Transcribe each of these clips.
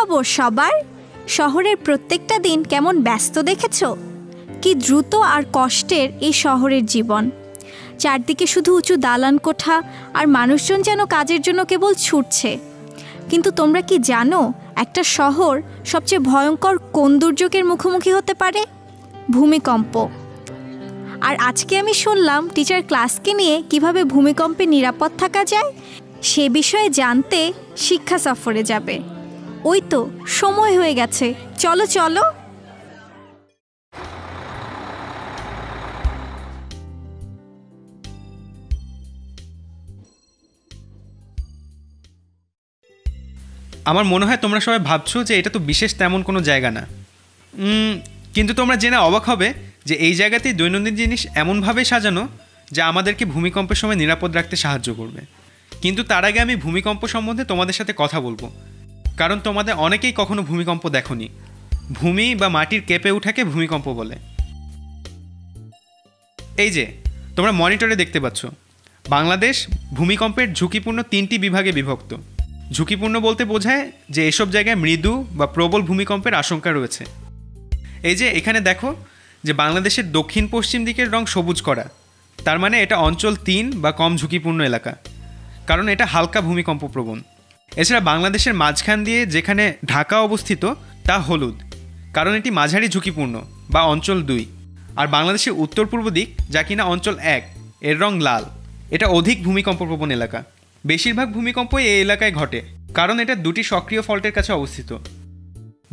খবর সবার? শহরের প্রত্যেকটা দিন কেমন ব্যস্ত দেখেছো? কি দ্রুত আর কষ্টের এই শহরের জীবন। চারদিকে শুধু উঁচু দালান কোঠা, আর মানুষজন যেন কাজের জন্য কেবল ছুটছে। কিন্তু তোমরা কি জানো একটা শহর সবচেয়ে ভয়ঙ্কর কোন দুর্যোগের মুখোমুখি হতে পারে? ভূমিকম্প। আর আজকে আমি শুনলাম টিচার ক্লাসকে নিয়ে কিভাবে ভূমিকম্পে নিরাপদ থাকা যায় সে বিষয়ে জানতে শিক্ষা সফরে যাবে। ওই তো সময় হয়ে গেছে, চলো চলো। আমার মনে হয় তোমরা সবাই ভাবছো যে এটা তো বিশেষ তেমন কোনো জায়গা না, কিন্তু তোমরা জেনে অবাক হবে যে এই জায়গাতেই দৈনন্দিন জিনিস এমনভাবে সাজানো যা আমাদেরকে ভূমিকম্পের সময় নিরাপদ রাখতে সাহায্য করবে। কিন্তু তার আগে আমি ভূমিকম্প সম্বন্ধে তোমাদের সাথে কথা বলবো, কারণ তোমাদের অনেকেই কখনো ভূমিকম্প দেখোনি। ভূমি বা মাটির কেঁপে ওঠাকে ভূমিকম্প বলে। এই যে তোমরা মনিটরে দেখতে পাচ্ছ, বাংলাদেশ ভূমিকম্পের ঝুঁকিপূর্ণ 3টি বিভাগে বিভক্ত। ঝুঁকিপূর্ণ বলতে বোঝায় যে এসব জায়গায় মৃদু বা প্রবল ভূমিকম্পের আশঙ্কা রয়েছে। এই যে এখানে দেখো যে বাংলাদেশের দক্ষিণ পশ্চিম দিকের রং সবুজ করা, তার মানে এটা অঞ্চল 3 বা কম ঝুঁকিপূর্ণ এলাকা, কারণ এটা হালকা ভূমিকম্প প্রবণ। এছাড়া বাংলাদেশের মাঝখান দিয়ে যেখানে ঢাকা অবস্থিত তা হলুদ, কারণ এটি মাঝারি ঝুঁকিপূর্ণ বা অঞ্চল 2। আর বাংলাদেশের উত্তর পূর্ব দিক যা কিনা অঞ্চল 1, এর রং লাল, এটা অধিক ভূমিকম্প প্রবণ এলাকা। বেশিরভাগ ভূমিকম্পই এই এলাকায় ঘটে, কারণ এটা 2টি সক্রিয় ফল্টের কাছে অবস্থিত,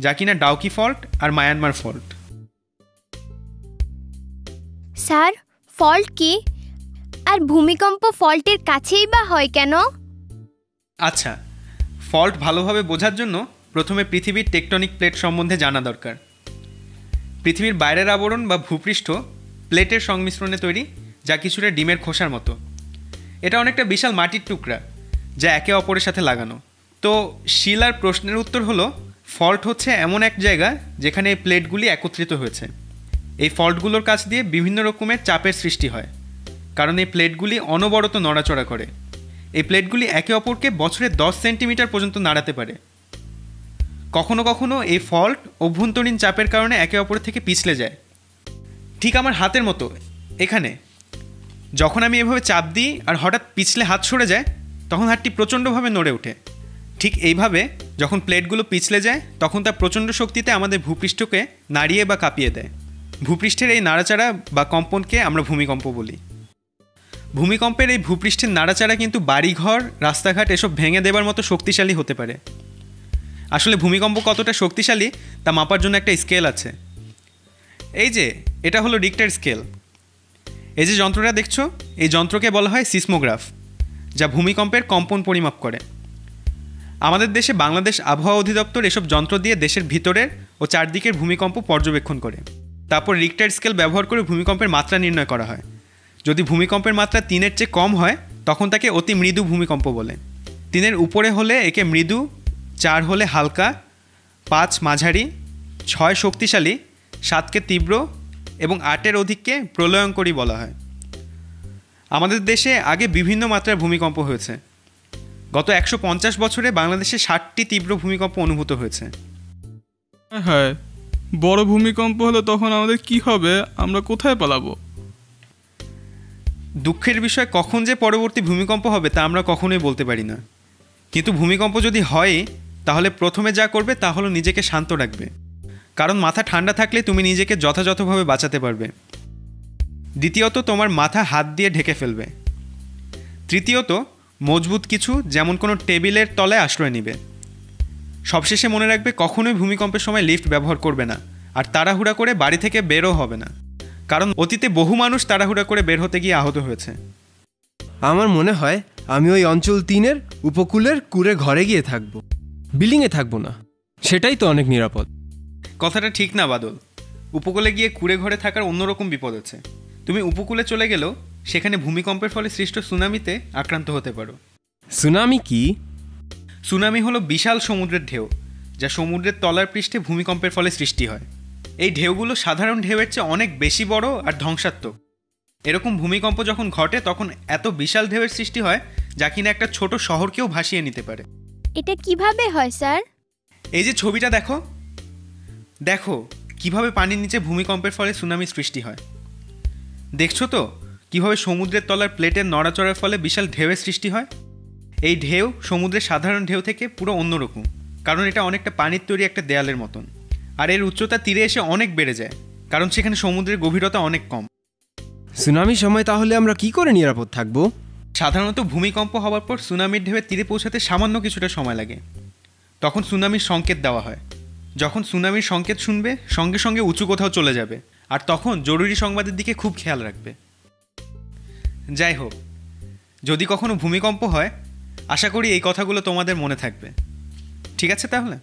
যা কিনা ডাউকি ফল্ট আর মায়ানমার ফল্ট। স্যার, ফল্ট কি? আর ভূমিকম্প ফল্টের কাছেই বা হয় কেন? আচ্ছা, ফল্ট ভালোভাবে বোঝার জন্য প্রথমে পৃথিবীর টেকটনিক প্লেট সম্বন্ধে জানা দরকার। পৃথিবীর বাইরের আবরণ বা ভূপৃষ্ঠ প্লেটের সংমিশ্রণে তৈরি, যা কিছুটা ডিমের খোসার মতো। এটা অনেকটা বিশাল মাটির টুকরা যা একে অপরের সাথে লাগানো। তো শিলার প্রশ্নের উত্তর হলো, ফল্ট হচ্ছে এমন এক জায়গা যেখানে এই প্লেটগুলি একত্রিত হয়েছে। এই ফল্টগুলোর কাছ দিয়ে বিভিন্ন রকমের চাপের সৃষ্টি হয়, কারণ এই প্লেটগুলি অনবরত নড়াচড়া করে। এই প্লেটগুলি একে অপরকে বছরে 10 সেন্টিমিটার পর্যন্ত নাড়াতে পারে। কখনো কখনো এই ফল্ট অভ্যন্তরীণ চাপের কারণে একে অপরের থেকে পিছলে যায়, ঠিক আমার হাতের মতো। এখানে যখন আমি এভাবে চাপ দিই আর হঠাৎ পিছলে হাত সরে যায়, তখন হাতটি প্রচণ্ডভাবে নড়ে ওঠে। ঠিক এইভাবে যখন প্লেটগুলো পিছলে যায়, তখন তা প্রচণ্ড শক্তিতে আমাদের ভূপৃষ্ঠকে নাড়িয়ে বা কাঁপিয়ে দেয়। ভূপৃষ্ঠের এই নাড়াচাড়া বা কম্পনকে আমরা ভূমিকম্প বলি। ভূমিকম্পের এই ভূপৃষ্ঠের নাড়াচাড়া কিন্তু বাড়িঘর, রাস্তাঘাট এসব ভেঙে দেবার মতো শক্তিশালী হতে পারে। আসলে ভূমিকম্প কতটা শক্তিশালী তা মাপার জন্য একটা স্কেল আছে। এই যে এটা হলো রিক্টার স্কেল। এই যে যন্ত্রটা দেখছো, এই যন্ত্রকে বলা হয় সিসমোগ্রাফ, যা ভূমিকম্পের কম্পন পরিমাপ করে। আমাদের দেশে বাংলাদেশ আবহাওয়া অধিদপ্তর এসব যন্ত্র দিয়ে দেশের ভিতরের ও চারদিকের ভূমিকম্প পর্যবেক্ষণ করে। তারপর রিক্টার স্কেল ব্যবহার করে ভূমিকম্পের মাত্রা নির্ণয় করা হয়। যদি ভূমিকম্পের মাত্রা 3-এর চেয়ে কম হয়, তখন তাকে অতি মৃদু ভূমিকম্প বলে। 3-এর উপরে হলে একে মৃদু, 4 হলে হালকা, 5 মাঝারি, 6 শক্তিশালী, 7কে তীব্র এবং 8-এর অধিককে প্রলয়ঙ্করী বলা হয়। আমাদের দেশে আগে বিভিন্ন মাত্রার ভূমিকম্প হয়েছে। গত 150 বছরে বাংলাদেশে 60টি তীব্র ভূমিকম্প অনুভূত হয়েছে। হ্যাঁ, বড় ভূমিকম্প হলে তখন আমাদের কি হবে? আমরা কোথায় পালাবো? দুঃখের বিষয়, কখন যে পরবর্তী ভূমিকম্প হবে তা আমরা কখনোই বলতে পারি না। কিন্তু ভূমিকম্প যদি হয়, তাহলে প্রথমে যা করবে তা হলো নিজেকে শান্ত রাখবে, কারণ মাথা ঠান্ডা থাকলে তুমি নিজেকে যথাযথভাবে বাঁচাতে পারবে। দ্বিতীয়ত, তোমার মাথা হাত দিয়ে ঢেকে ফেলবে। তৃতীয়ত, মজবুত কিছু যেমন কোনো টেবিলের তলায় আশ্রয় নিবে। সবশেষে মনে রাখবে, কখনোই ভূমিকম্পের সময় লিফট ব্যবহার করবে না, আর তাড়াহুড়া করে বাড়ি থেকে বেরও হবে না, কারণ অতীতে বহু মানুষ তাড়াহুড়া করে বের হতে গিয়ে আহত হয়েছে। আমার মনে হয় আমি ওই অঞ্চল 3-এর উপকূলের কুঁড়ে ঘরে গিয়ে থাকবো, বিল্ডিংয়ে থাকবো না। সেটাই তো অনেক নিরাপদ। কথাটা ঠিক না বাদল। উপকূলে গিয়ে কুঁড়ে ঘরে থাকার অন্যরকম বিপদ আছে। তুমি উপকূলে চলে গেলেও সেখানে ভূমিকম্পের ফলে সৃষ্ট সুনামিতে আক্রান্ত হতে পারো। সুনামি কি? সুনামি হলো বিশাল সমুদ্রের ঢেউ, যা সমুদ্রের তলার পৃষ্ঠে ভূমিকম্পের ফলে সৃষ্টি হয়। এই ঢেউগুলো সাধারণ ঢেউয়ের চেয়ে অনেক বেশি বড় আর ধ্বংসাত্মক। এরকম ভূমিকম্প যখন ঘটে, তখন এত বিশাল ঢেউয়ের সৃষ্টি হয় যা কিনা একটা ছোট শহরকেও ভাসিয়ে নিতে পারে। এটা কিভাবে হয় স্যার? এই যে ছবিটা দেখো, দেখো কিভাবে পানির নিচে ভূমিকম্পের ফলে সুনামি সৃষ্টি হয়। দেখছো তো কিভাবে সমুদ্রের তলার প্লেটের নড়াচড়ার ফলে বিশাল ঢেউয়ের সৃষ্টি হয়। এই ঢেউ সমুদ্রের সাধারণ ঢেউ থেকে পুরো অন্যরকম, কারণ এটা অনেকটা পানির তৈরি একটা দেয়ালের মতন। আর এর উচ্চতা তীরে এসে অনেক বেড়ে যায়, কারণ সেখানে সমুদ্রের গভীরতা অনেক কম। সুনামির সময় তাহলে আমরা কি করে নিরাপদ থাকবো? সাধারণত ভূমিকম্প হওয়ার পর সুনামির ঢেউয়ে তীরে পৌঁছাতে সামান্য কিছুটা সময় লাগে। তখন সুনামির সংকেত দেওয়া হয়। যখন সুনামির সংকেত শুনবে সঙ্গে সঙ্গে উঁচু কোথাও চলে যাবে, আর তখন জরুরি সংবাদের দিকে খুব খেয়াল রাখবে। যাই হোক, যদি কখনো ভূমিকম্প হয় আশা করি এই কথাগুলো তোমাদের মনে থাকবে। ঠিক আছে তাহলে?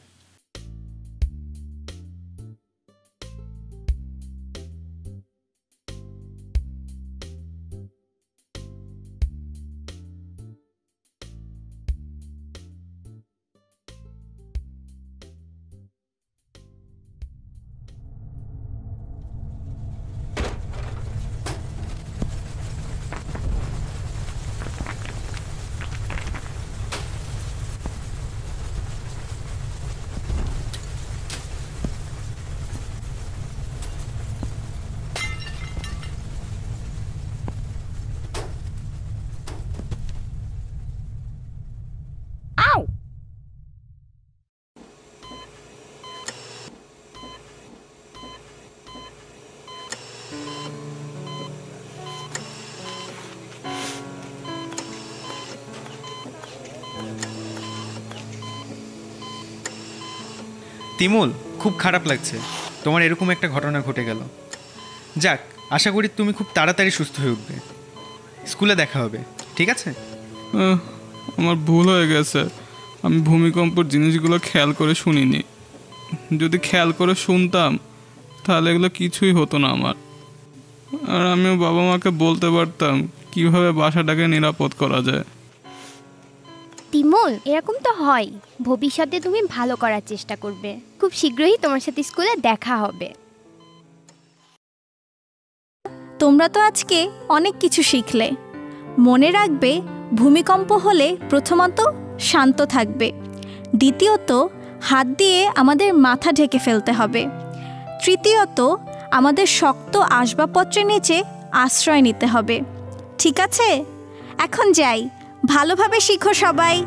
তিমুল, খুব খারাপ লাগছে তোমার এরকম একটা ঘটনা ঘটে গেল। যাক, আশা করি তুমি খুব তাড়াতাড়ি সুস্থ হয়ে উঠবে। স্কুলে দেখা হবে, ঠিক আছে? আমার ভুল হয়ে গেছে, আমি ভূমিকম্পর জিনিসগুলো খেয়াল করে শুনিনি। যদি খেয়াল করে শুনতাম তাহলে এগুলো কিছুই হতো না আমার। আর আমিও বাবা মাকে বলতে পারতাম কিভাবে বাসাটাকে নিরাপদ করা যায়। তিমুল, এরকম তো হয়। ভবিষ্যতে তুমি ভালো করার চেষ্টা করবে। খুব শীঘ্রই তোমার সাথে স্কুলে দেখা হবে। তোমরা তো আজকে অনেক কিছু শিখলে। মনে রাখবে, ভূমিকম্প হলে প্রথমত শান্ত থাকবে, দ্বিতীয়ত হাত দিয়ে আমাদের মাথা ঢেকে ফেলতে হবে, তৃতীয়ত আমাদের শক্ত আসবাবপত্রের নিচে আশ্রয় নিতে হবে। ঠিক আছে, এখন যাই। ভালোভাবে শিখো সবাই।